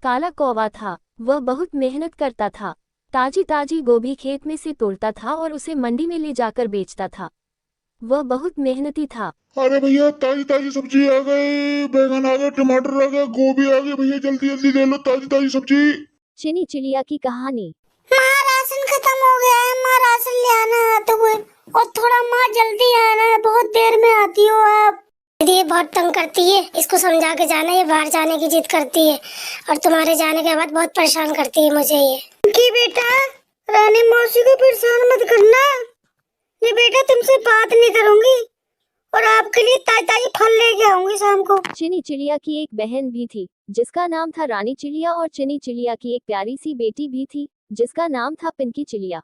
काला कौवा था। वह बहुत मेहनत करता था। ताजी ताजी गोभी खेत में से तोड़ता था और उसे मंडी में ले जाकर बेचता था। वह बहुत मेहनती था। अरे भैया, ताजी ताजी सब्जी आ गई, बैगन आ गए, टमाटर आ गए, गोभी आ गई। भैया जल्दी जल्दी ले लो ताजी ताजी सब्जी। चीनी चिड़िया की कहानी। माँ राशन खत्म हो गया है, माँ राशन ले आना तो कोई। और थोड़ा माँ जल्दी आना है, बहुत देर में आती हो आप। दीदी ये बहुत तंग करती है, इसको समझा के जाना, ये बाहर जाने की जिद करती है और तुम्हारे जाने के बाद बहुत परेशान करती है मुझे ये। कि बेटा रानी मौसी को परेशान मत करना, ये बेटा तुमसे बात नहीं करूंगी और आपके लिए ताजी ताजी फल लेके आऊंगी शाम को। चीनी चिड़िया की एक बहन भी थी जिसका नाम था रानी चिड़िया, और चीनी चिड़िया की एक प्यारी सी बेटी भी थी जिसका नाम था पिंकी चिड़िया।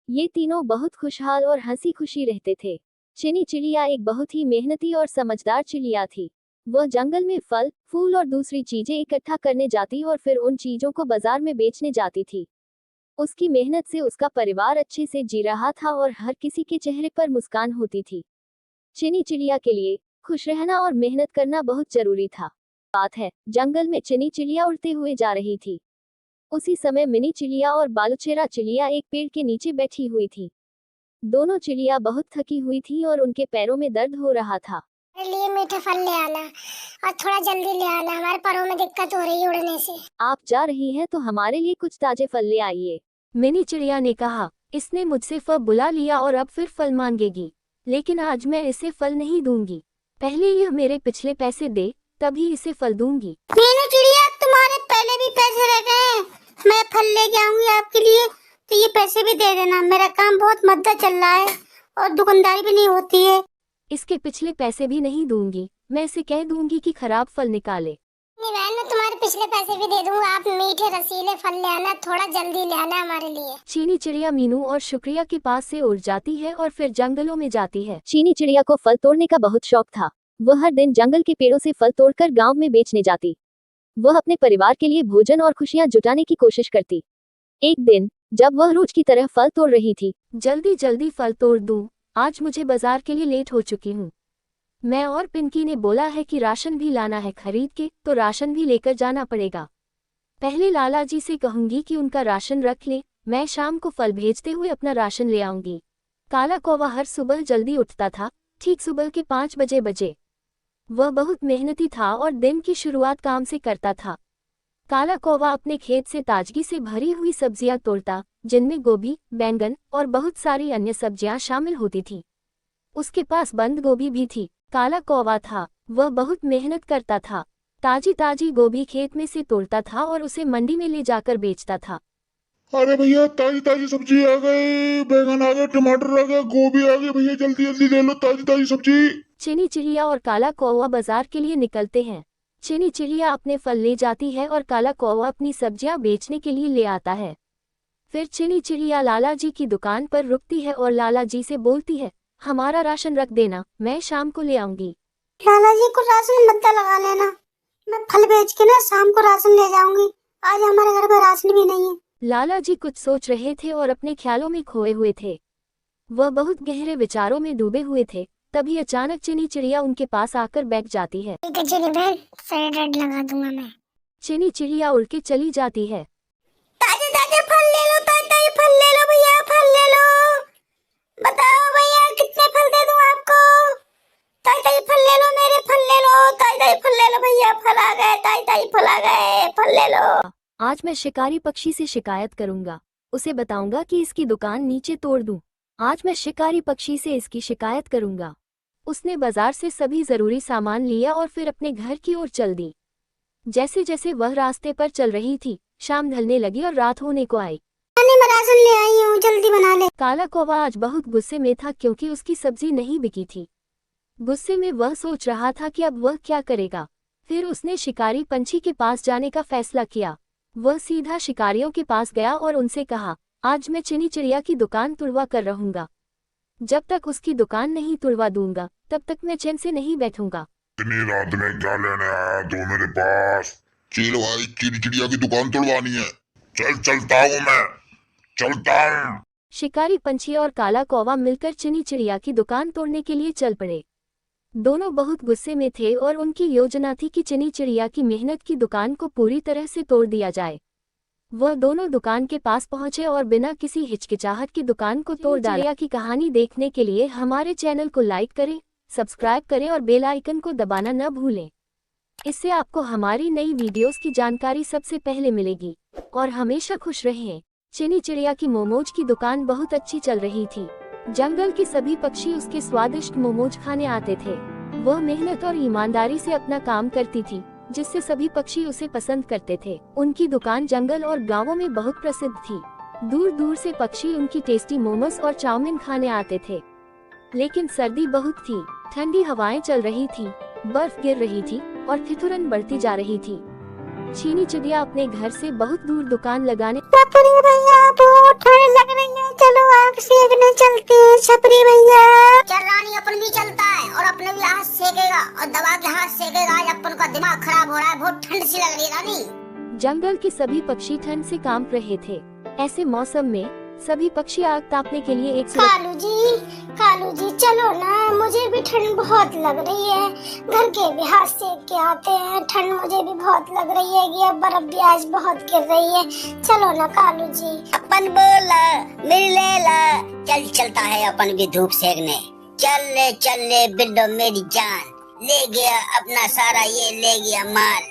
ये तीनों बहुत खुशहाल और हंसी खुशी रहते थे। चीनी चिड़िया एक बहुत ही मेहनती और समझदार चिड़िया थी। वह जंगल में फल, फूल और दूसरी चीजें इकट्ठा करने जाती और फिर उन चीजों को बाजार में बेचने जाती थी। उसकी मेहनत से उसका परिवार अच्छे से जी रहा था और हर किसी के चेहरे पर मुस्कान होती थी। चीनी चिड़िया के लिए खुश रहना और मेहनत करना बहुत जरूरी था। बात है, जंगल में चीनी चिड़िया उड़ते हुए जा रही थी। उसी समय मिनी चिड़िया और बालूचेरा चिड़िया एक पेड़ के नीचे बैठी हुई थी। दोनों चिड़िया बहुत थकी हुई थी और उनके पैरों में दर्द हो रहा था। मेरे लिए मीठे फल ले आना और थोड़ा जल्दी ले आना, हमारे पैरों में दिक्कत हो रही है उड़ने से। आप जा रही हैं तो हमारे लिए कुछ ताजे फल ले आइए, मिनी चिड़िया ने कहा। इसने मुझसे फल बुला लिया और अब फिर फल मांगेगी, लेकिन आज मैं इसे फल नहीं दूंगी। पहले यह मेरे पिछले पैसे दे, तभी इसे फल दूंगी। मीनू चिड़िया, तुम्हारे पहले भी पैसे रह गए हैं, मैं फल लेके आऊंगी आपके लिए, तो ये पैसे भी दे देना। मेरा काम बहुत मंदा चल रहा है और दुकानदारी भी नहीं होती है। इसके पिछले पैसे भी नहीं दूंगी, मैं इसे कह दूंगी कि खराब फल निकाले। नहीं बहन, मैं तुम्हारे पिछले पैसे भी दे दूंगा, आप मीठे रसीले फल ले आना, थोड़ा जल्दी ले आना हमारे लिए। चीनी चिड़िया मीनू और शुक्रिया के पास से उड़ जाती है और फिर जंगलों में जाती है। चीनी चिड़िया को फल तोड़ने का बहुत शौक था। वह हर दिन जंगल के पेड़ों से फल तोड़कर गांव में बेचने जाती। वह अपने परिवार के लिए भोजन और खुशियां जुटाने की कोशिश करती। एक दिन जब वह रोज की तरह फल तोड़ रही थी, जल्दी जल्दी फल तोड़ दूं, आज मुझे बाजार के लिए लेट हो चुकी हूँ। मैं और पिंकी ने बोला है कि राशन भी लाना है खरीद के, तो राशन भी लेकर जाना पड़ेगा। पहले लाला जी से कहूंगी कि उनका राशन रख ले, मैं शाम को फल भेजते हुए अपना राशन ले आऊंगी। काला कौवा हर सुबह जल्दी उठता था, ठीक सुबह के 5 बजे। वह बहुत मेहनती था और दिन की शुरुआत काम से करता था। काला कौवा अपने खेत से ताजगी से भरी हुई सब्जियां तोड़ता, जिनमें गोभी, बैंगन और बहुत सारी अन्य सब्जियां शामिल होती थीं। उसके पास बंद गोभी भी थी। काला कौवा था, वह बहुत मेहनत करता था। ताजी ताजी गोभी खेत में से तोड़ता था और उसे मंडी में ले जाकर बेचता था। अरे भैया, ताजी ताजी सब्जी आ गई, बैगन आ गए, टमाटर आ गए, गोभी आ गई। भैया जल्दी जल्दी ले लो ताजी ताजी सब्जी। चीनी चिड़िया और काला कौवा बाजार के लिए निकलते हैं। चीनी चिड़िया अपने फल ले जाती है और काला कौवा अपनी सब्जियां बेचने के लिए ले आता है। फिर चीनी चिड़िया लाला जी की दुकान पर रुकती है और लाला जी से बोलती है, हमारा राशन रख देना, मैं शाम को ले आऊंगी। लाला जी को राशन मद्दा लगा लेना, मैं फल बेच के ना शाम को राशन ले जाऊंगी, आज हमारे घर में राशन भी नहीं है। लाला जी कुछ सोच रहे थे और अपने ख्यालों में खोए हुए थे। वह बहुत गहरे विचारों में डूबे हुए थे। तभी अचानक चीनी चिड़िया उनके पास आकर बैठ जाती है। ठीक है चीनी बहन, सही रेट लगा दूंगा मैं। चीनी चिड़िया उड़ के चली जाती है। ताजे ताजे फल ले लो, ताजे ताजे फल ले लो भैया, फल ले लो। बताओ भैया कितने फल दे दूं आपको? ताजे ताजे फल ले लो, मेरे फल ले लो, ताजे ताजे फल ले लो भैया, फल आ गए, ताजे ताजे फल आ गए, फल ले लो। आज मैं शिकारी पक्षी से शिकायत करूंगा, उसे बताऊंगा कि इसकी दुकान नीचे तोड़ दूं। आज मैं शिकारी पक्षी से इसकी शिकायत करूंगा। उसने बाजार से सभी जरूरी सामान लिया और फिर अपने घर की ओर चल दी। जैसे जैसे वह रास्ते पर चल रही थी, शाम ढलने लगी और रात होने को आई। मैं राशन ले आई हूँ, जल्दी बना ले। काला कौवा आज बहुत गुस्से में था क्योंकि उसकी सब्जी नहीं बिकी थी। गुस्से में वह सोच रहा था कि अब वह क्या करेगा। फिर उसने शिकारी पंछी के पास जाने का फैसला किया। वह सीधा शिकारियों के पास गया और उनसे कहा, आज मैं चीनी चिड़िया की दुकान तुड़वा कर रहूंगा। जब तक उसकी दुकान नहीं तुड़वा दूंगा, तब तक मैं चैन से नहीं बैठूंगा। इतनी रात में क्या लेने आया तू मेरे पास? चल भाई, चीनी चिड़िया की दुकान तोड़वानी है। चल चलता हूँ मैं, चलता हूँ। शिकारी पंछी और काला कौवा मिलकर चीनी चिड़िया की दुकान तोड़ने के लिए चल पड़े। दोनों बहुत गुस्से में थे और उनकी योजना थी कि चीनी चिड़िया की मेहनत की दुकान को पूरी तरह से तोड़ दिया जाए। वह दोनों दुकान के पास पहुंचे और बिना किसी हिचकिचाहट की दुकान को तोड़ डाला। चिड़िया की कहानी देखने के लिए हमारे चैनल को लाइक करें, सब्सक्राइब करें और बेल आइकन को दबाना न भूलें। इससे आपको हमारी नई वीडियोस की जानकारी सबसे पहले मिलेगी। और हमेशा खुश रहें। चीनी चिड़िया की मोमोज की दुकान बहुत अच्छी चल रही थी। जंगल के सभी पक्षी उसके स्वादिष्ट मोमोज खाने आते थे। वह मेहनत और ईमानदारी से अपना काम करती थी, जिससे सभी पक्षी उसे पसंद करते थे। उनकी दुकान जंगल और गांवों में बहुत प्रसिद्ध थी। दूर दूर से पक्षी उनकी टेस्टी मोमोज और चाउमीन खाने आते थे। लेकिन सर्दी बहुत थी, ठंडी हवाएं चल रही थी, बर्फ गिर रही थी और ठिठुरन बढ़ती जा रही थी। चीनी चिड़िया अपने घर से बहुत दूर दुकान लगाने छपरी भैया बहुत ठंड लग रही है, चलो आग सेकने चलते हैं। छपरी भैया चल रानी, अपन भी चलता है और अपने भी हाथ सेकेगा और दबा के हाथ सेकेगा। आज अपन का दिमाग खराब हो रहा है, बहुत ठंड सी लग रही है रानी। जंगल के सभी पक्षी ठंड से कांप रहे थे। ऐसे मौसम में सभी पक्षी आग तापने के लिए एक कालू जी चलो ना, मुझे भी ठंड बहुत लग रही है। घर के भी हाथ सेक के आते हैं, ठंड मुझे भी बहुत लग रही है कि अब बर्फ भी आज बहुत गिर रही है। चलो ना कालू जी। अपन बोला मिल लेला, चल चलता है अपन भी धूप सेकने। चल ले बिल्लो मेरी जान, ले गया अपना सारा ये ले गया माल।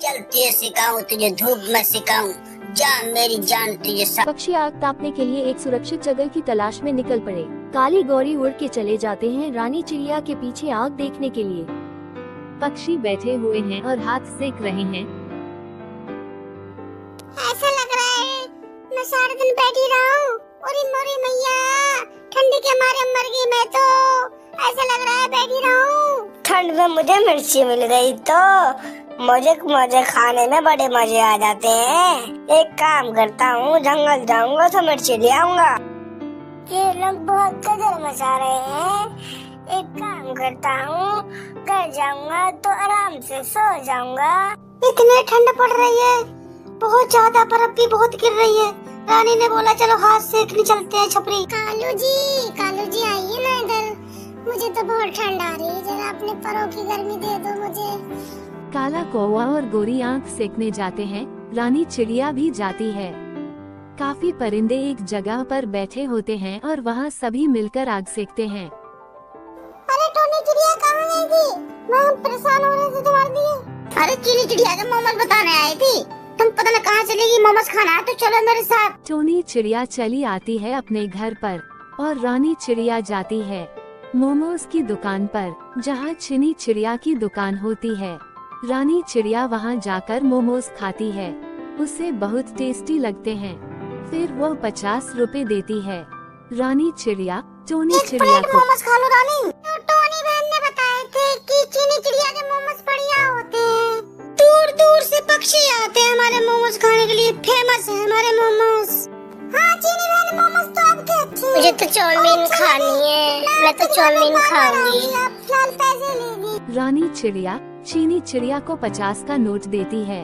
चल तुझे सिखाऊं, तुझे धूप में सिखाऊं, जान मेरी जान तुझे पक्षी आग तापने के लिए एक सुरक्षित जगह की तलाश में निकल पड़े। काली गौरी उड़ के चले जाते हैं रानी चिड़िया के पीछे आग देखने के लिए। पक्षी बैठे हुए हैं और हाथ सेक रहे हैं। ऐसा लग रहा है मैं सारा दिन बैठी रहा हूँ। ओरी मोरी मैया, ठंडी के मारे मर गई मैं तो। ऐसा लग रहा है बैठी रहा हूँ। ठंड में मुझे मिर्ची मिल गई तो मुझे खाने में बड़े मजे आ जाते हैं। एक काम करता हूँ, जंगल जाऊंगा तो मिर्ची ले आऊंगा। ये लोग बहुत गजल मचा रहे हैं। एक काम करता हूँ, घर जाऊंगा तो आराम से सो जाऊंगा। इतनी ठंड पड़ रही है, बहुत ज्यादा, बर्फ भी बहुत गिर रही है। रानी ने बोला चलो हाथ सेकने चलते हैं। छपरी कालू जी आइए ना इधर, मुझे तो बहुत ठंड आ रही है, जरा अपने परों की गर्मी दे दो मुझे। काला कौवा और गोरी आंख सेकने जाते हैं। रानी चिड़िया भी जाती है। काफी परिंदे एक जगह पर बैठे होते हैं और वहाँ सभी मिलकर आग सेकते हैं। अरे टोनी चिड़िया कहाँ गई थी? मैं परेशान हो रहे थे तुम्हारे लिए। अरे चीनी चिड़िया जब मोमोज बताने आई थी, तुम पता न कहाँ चलेगी, मोमोज खाना है तो चलो मेरे साथ। टोनी चिड़िया चली आती है अपने घर पर और रानी चिड़िया जाती है मोमोज की दुकान पर, जहाँ चीनी चिड़िया की दुकान होती है। रानी चिड़िया वहाँ जाकर मोमोज खाती है, उसे बहुत टेस्टी लगते हैं। फिर वह 50 रुपए देती है। रानी चिड़िया टोनी चिड़िया को मोमोज खा लो रानी। तो टोनी बहन ने बताए थे कि चीनी चिड़िया के मोमोज बढ़िया होते हैं। दूर दूर से पक्षी आते हैं हमारे मोमोज खाने के लिए, फेमस है हमारे मोमोज। हाँ चीनी बहन, मोमोज तो आपके अच्छे हैं। मुझे तो चाउमीन खानी है, मैं तो चाउमीन खाऊंगी। आप फिलहाल पैसे लीजिए। रानी चिड़िया चीनी चिड़िया को 50 का नोट देती है।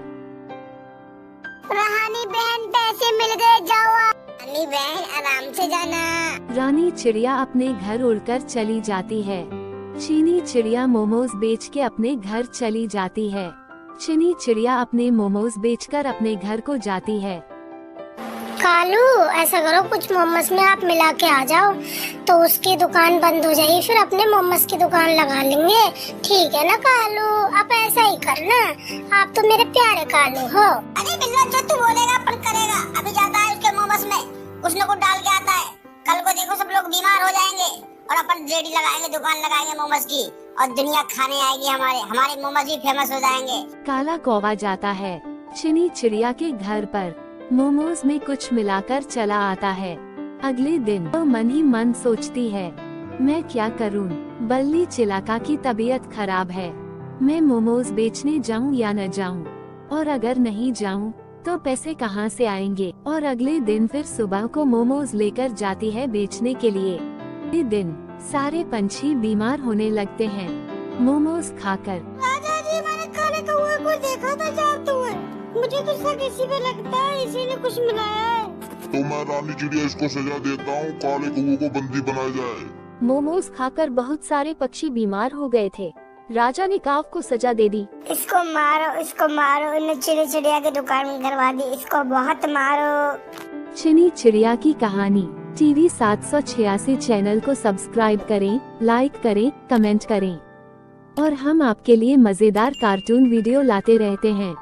रानी बहन पैसे मिल गए, जाओ। रानी बहन आराम से जाना। रानी चिड़िया अपने घर उड़कर चली जाती है। चीनी चिड़िया मोमोज बेच के अपने घर चली जाती है। चीनी चिड़िया अपने मोमोज बेचकर अपने घर को जाती है। कालू ऐसा करो, कुछ मोमोज में आप मिला के आ जाओ तो उसकी दुकान बंद हो जाएगी, फिर अपने मोमोज की दुकान लगा लेंगे। ठीक है ना कालू? आप ऐसा ही करना, आप तो मेरे प्यारे कालू हो। अरे बिल्ला जो तू बोलेगा अपन करेगा। अभी जाता है उसके मोमोज में, कुछ न कुछ डाल के आता है। कल को देखो सब लोग बीमार हो जाएंगे और अपन रेडी लगाएंगे, दुकान लगाएंगे मोमोज की और दुनिया खाने आएगी। हमारे मोमोज भी फेमस हो जाएंगे। काला कौवा जाता है चीनी चिड़िया के घर पर, मोमोज में कुछ मिलाकर चला आता है। अगले दिन वो मन ही मन सोचती है, मैं क्या करूं? बल्ली चिलाका की तबीयत खराब है, मैं मोमोज बेचने जाऊं या न जाऊं? और अगर नहीं जाऊं तो पैसे कहां से आएंगे? और अगले दिन फिर सुबह को मोमोज लेकर जाती है बेचने के लिए। अगले दिन सारे पंछी बीमार होने लगते हैं मोमोज खाकर। राजा जी, मैंने काले कौवे को देखा था जाते हुए, मुझे तो शक इसी पे लगता है, इसी ने कुछ मिलाया है। तो मैं रानी चिड़िया इसको सजा देता हूँ, काले कौवे को बंदी बनाया जाए। मोमोज खाकर बहुत सारे पक्षी बीमार हो गए थे। राजा ने काव को सजा दे दी। इसको मारो, इन्हें चिड़िया की दुकान में करवा दी, इसको बहुत मारो। चीनी चिड़िया की कहानी टीवी 786 चैनल को सब्सक्राइब करें, लाइक करें, कमेंट करें और हम आपके लिए मजेदार कार्टून वीडियो लाते रहते हैं।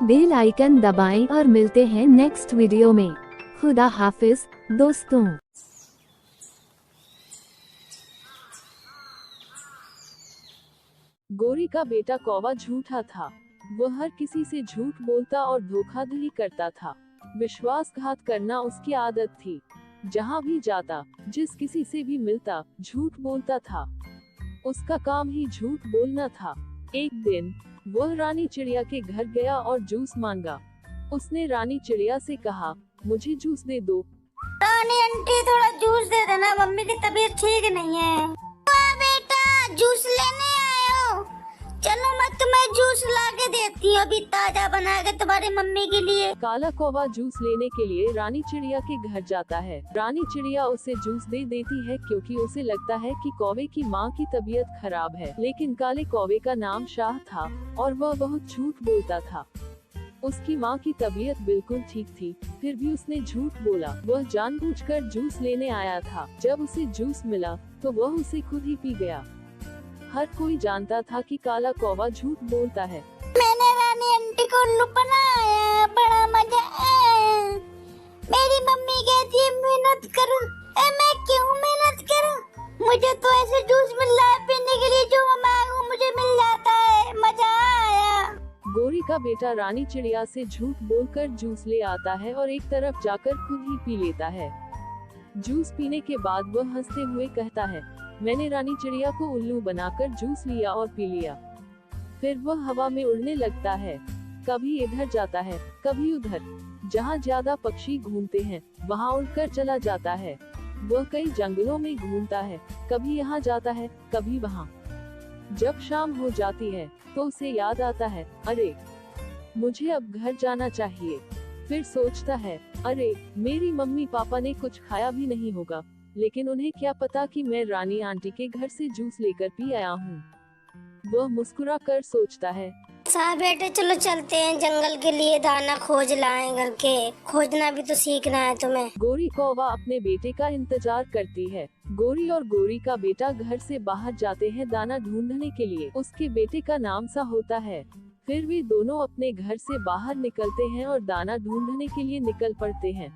बेल आइकन दबाएं और मिलते हैं नेक्स्ट वीडियो में। खुदा हाफिज दोस्तों। गोरी का बेटा कौवा झूठा था। वह हर किसी से झूठ बोलता और धोखाधड़ी करता था। विश्वासघात करना उसकी आदत थी। जहाँ भी जाता, जिस किसी से भी मिलता, झूठ बोलता था। उसका काम ही झूठ बोलना था। एक दिन वह रानी चिड़िया के घर गया और जूस मांगा। उसने रानी चिड़िया से कहा, मुझे जूस दे दो। रानी आंटी थोड़ा जूस दे देना, मम्मी की तबीयत ठीक नहीं है। बेटा जूस लेने आए हो? चलो मैं तुम्हें जूस ला के देती हूँ, अभी ताजा बना के तुम्हारी मम्मी के लिए। काला कौवा जूस लेने के लिए रानी चिड़िया के घर जाता है। रानी चिड़िया उसे जूस दे देती है क्योंकि उसे लगता है कि कौवे की माँ की तबीयत खराब है। लेकिन काले कौवे का नाम शाह था और वह बहुत झूठ बोलता था। उसकी माँ की तबीयत बिल्कुल ठीक थी, फिर भी उसने झूठ बोला। वह जानबूझकर जूस लेने आया था। जब उसे जूस मिला तो वह उसे खुद ही पी गया। हर कोई जानता था कि काला कौवा झूठ बोलता है। मैंने रानी आंटी को उल्लू बनाया, बड़ा मजा आया। मेरी मम्मी कहती है मेहनत करो, मैं क्यों मेहनत करूं? मुझे तो ऐसे जूस मिल रहा है पीने के लिए, जो मैं मांगू मुझे मिल जाता है, मजा आया। गोरी का बेटा रानी चिड़िया से झूठ बोलकर जूस ले आता है और एक तरफ जाकर खुद ही पी लेता है। जूस पीने के बाद वह हंसते हुए कहता है, मैंने रानी चिड़िया को उल्लू बनाकर जूस लिया और पी लिया। फिर वह हवा में उड़ने लगता है। कभी इधर जाता है, कभी उधर। जहाँ ज्यादा पक्षी घूमते हैं वहाँ उड़कर चला जाता है। वह कई जंगलों में घूमता है, कभी यहाँ जाता है, कभी वहाँ। जब शाम हो जाती है तो उसे याद आता है, अरे मुझे अब घर जाना चाहिए। फिर सोचता है, अरे मेरी मम्मी पापा ने कुछ खाया भी नहीं होगा, लेकिन उन्हें क्या पता कि मैं रानी आंटी के घर से जूस लेकर पी आया हूँ। वह मुस्कुरा कर सोचता है, साहब बेटे चलो चलते हैं जंगल के लिए, दाना खोज लाएं घर के। खोजना भी तो सीखना है तुम्हें। गोरी कौवा अपने बेटे का इंतजार करती है। गोरी और गोरी का बेटा घर से बाहर जाते हैं दाना ढूंढने के लिए। उसके बेटे का नाम सा होता है। फिर वे दोनों अपने घर से बाहर निकलते हैं और दाना ढूंढने के लिए निकल पड़ते हैं।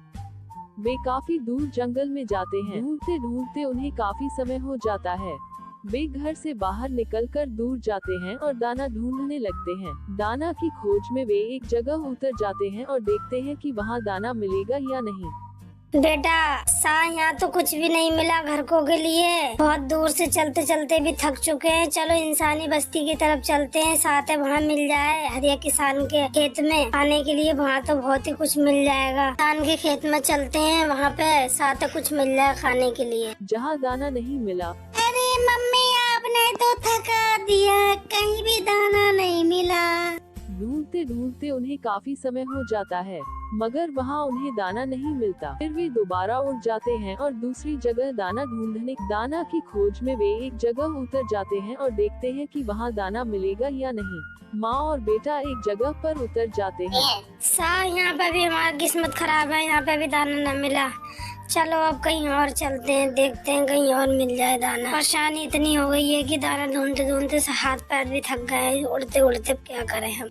वे काफी दूर जंगल में जाते हैं। ढूंढते ढूंढते उन्हें काफी समय हो जाता है। वे घर से बाहर निकलकर दूर जाते हैं और दाना ढूंढने लगते हैं। दाना की खोज में वे एक जगह उतर जाते हैं और देखते हैं कि वहाँ दाना मिलेगा या नहीं। बेटा यहाँ तो कुछ भी नहीं मिला घर को के लिए। बहुत दूर से चलते चलते भी थक चुके हैं। चलो इंसानी बस्ती की तरफ चलते हैं, साथ है वहाँ मिल जाए। हरिया किसान के खेत में खाने के लिए वहाँ तो बहुत ही कुछ मिल जाएगा। किसान के खेत में चलते हैं, वहाँ पे साथ है कुछ मिल जाए खाने के लिए। जहाँ दाना नहीं मिला, अरे मम्मी आपने तो थका दिया, कहीं भी दाना नहीं मिला। ढूंढते ढूंढते उन्हें काफी समय हो जाता है, मगर वहाँ उन्हें दाना नहीं मिलता। फिर वे दोबारा उड़ जाते हैं और दूसरी जगह दाना ढूंढने। दाना की खोज में वे एक जगह उतर जाते हैं और देखते हैं कि वहाँ दाना मिलेगा या नहीं। माँ और बेटा एक जगह पर उतर जाते हैं। यहाँ पे भी हमारी किस्मत खराब है, यहाँ पे भी दाना न मिला। चलो अब कहीं और चलते हैं, देखते हैं कहीं और मिल जाए दाना। परेशानी इतनी हो गई है कि दाना ढूंढते ढूंढते हाथ पैर भी थक गए। उड़ते उड़ते क्या करें हम।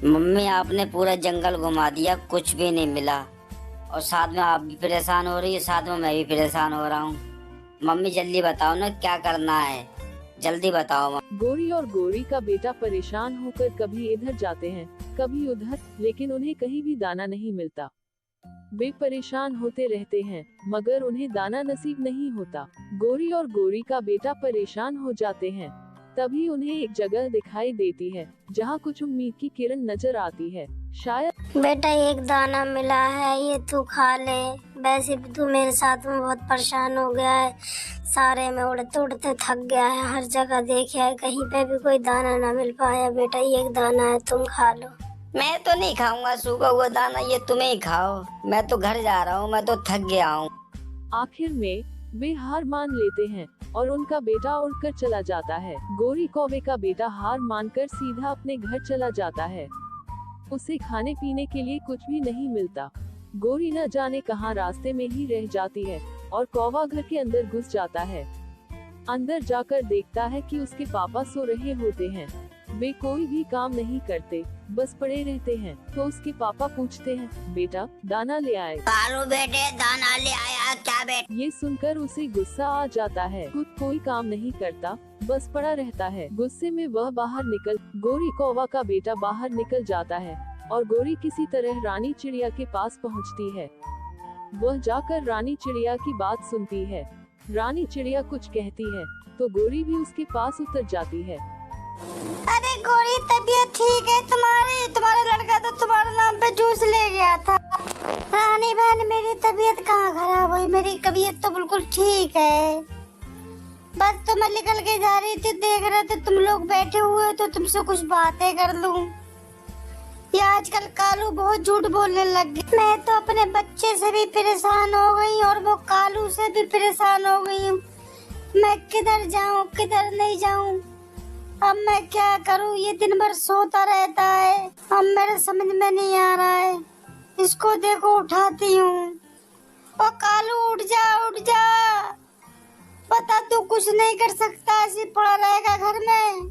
मम्मी आपने पूरा जंगल घुमा दिया, कुछ भी नहीं मिला और साथ में आप भी परेशान हो रही है, साथ में मैं भी परेशान हो रहा हूँ। मम्मी जल्दी बताओ ना क्या करना है, जल्दी बताओ। गोरी और गोरी का बेटा परेशान होकर कभी इधर जाते हैं, कभी उधर, लेकिन उन्हें कहीं भी दाना नहीं मिलता। वे परेशान होते रहते हैं, मगर उन्हें दाना नसीब नहीं होता। गोरी और गोरी का बेटा परेशान हो जाते हैं। तभी उन्हें एक जगह दिखाई देती है जहाँ कुछ उम्मीद की किरण नजर आती है। शायद बेटा एक दाना मिला है, ये तू खा ले। वैसे भी तू मेरे साथ में बहुत परेशान हो गया है, सारे में उड़ते उड़ते थक गया है। हर जगह देखा है, कहीं पे भी कोई दाना ना मिल पाया। बेटा ये एक दाना है, तुम खा लो। मैं तो नहीं खाऊंगा सूखा हुआ दाना, ये तुम्हें ही खाओ। मैं तो घर जा रहा हूँ, मैं तो थक गया हूँ। आखिर में वे हार मान लेते हैं और उनका बेटा उड़कर चला जाता है। गोरी कौवे का बेटा हार मानकर सीधा अपने घर चला जाता है। उसे खाने पीने के लिए कुछ भी नहीं मिलता। गोरी न जाने कहां रास्ते में ही रह जाती है और कौवा घर के अंदर घुस जाता है। अंदर जाकर देखता है कि उसके पापा सो रहे होते हैं। वे कोई भी काम नहीं करते, बस पड़े रहते हैं। तो उसके पापा पूछते हैं, बेटा दाना ले आए? कालू बेटे दाना ले आया क्या बेटा? ये सुनकर उसे गुस्सा आ जाता है। खुद कोई काम नहीं करता, बस पड़ा रहता है। गुस्से में वह गोरी कौवा का बेटा बाहर निकल जाता है और गोरी किसी तरह रानी चिड़िया के पास पहुंचती है। वह जाकर रानी चिड़िया की बात सुनती है। रानी चिड़िया कुछ कहती है तो गोरी भी उसके पास उतर जाती है। अरे गोरी तबीयत ठीक है तुम्हारी? तुम्हारा लड़का तो तुम्हारे नाम पे जूस ले गया था। रानी बहन मेरी तबीयत कहाँ खराब हुई, मेरी तबीयत तो बिल्कुल ठीक है। बस तो मैं निकल के जा रही थी, देख रहे थे तुम लोग बैठे हुए तो तुमसे कुछ बातें कर लूं। ये आजकल कालू बहुत झूठ बोलने लग गई। मैं तो अपने बच्चे से भी परेशान हो गई और वो कालू से भी परेशान हो गई हूँ। मैं किधर जाऊँ किधर नहीं जाऊँ, अब मैं क्या करूँ? ये दिन भर सोता रहता है, अब मेरे समझ में नहीं आ रहा है। इसको देखो उठाती हूँ। ओ कालू उठ जा उठ जा, पता तू कुछ नहीं कर सकता, ऐसे पड़ा रहेगा घर में।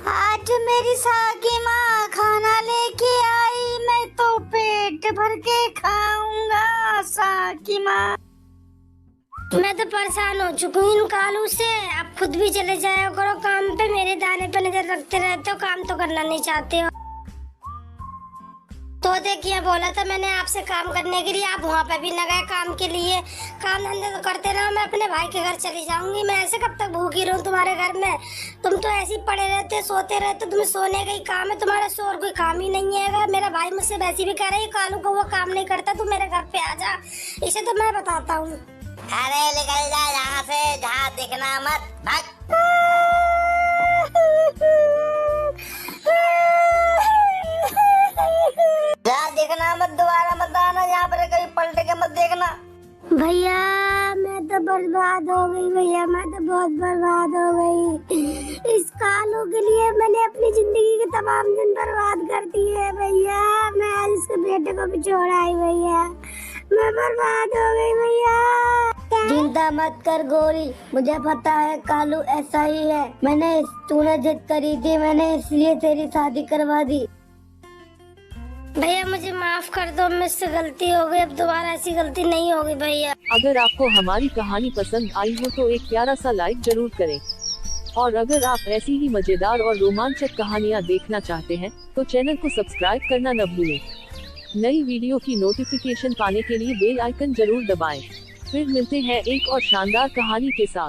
आज मेरी साकी माँ खाना लेके आई, मैं तो पेट भर के खाऊंगा साकी माँ। मैं तो परेशान हो चुकी हूँ इन कालू से। आप खुद भी चले जाया करो काम पे, मेरे दाने पे नजर रखते रहते हो, काम तो करना नहीं चाहते हो। तो देखिए बोला था मैंने आपसे काम करने के लिए, आप वहाँ पे भी न गए काम के लिए। काम धंधे तो करते रहो, मैं अपने भाई के घर चली जाऊंगी। मैं ऐसे कब तक भूखी रहूं तुम्हारे घर में? तुम तो ऐसे ही पड़े रहते सोते रहते, तुम्हें सोने का ही काम है, तुम्हारा सो और कोई काम ही नहीं है। मेरा भाई मुझसे वैसे भी कह रहा है कालू को वो काम नहीं करता, तू मेरे घर पे आ जा। इसे तो मैं बताता हूँ। अरे निकल जा यहाँ से, जहाँ दिखना मत, भाग। जहाँ दिखना मत, दोबारा मत आना यहाँ पर, कहीं पलट के मत देखना। भैया मैं तो बर्बाद हो गई, भैया मैं तो बहुत बर्बाद हो गई। इस कालू के लिए मैंने अपनी जिंदगी के तमाम दिन बर्बाद कर दिए भैया। मैं आज इसके बेटे को भी छोड़ आई भैया, मैं बर्बाद हो गई भैया। चिंता मत कर गोरी, मुझे पता है कालू ऐसा ही है। तूने जिद करी थी, मैंने इसलिए तेरी शादी करवा दी। भैया मुझे माफ कर दो, मुझसे गलती हो गई, अब दोबारा ऐसी गलती नहीं होगी भैया। अगर आपको हमारी कहानी पसंद आई हो तो एक प्यारा सा लाइक जरूर करें। और अगर आप ऐसी ही मजेदार और रोमांचक कहानियाँ देखना चाहते हैं तो चैनल को सब्सक्राइब करना न भूलें। नई वीडियो की नोटिफिकेशन पाने के लिए बेल आइकन जरूर दबाएं। फिर मिलते हैं एक और शानदार कहानी के साथ।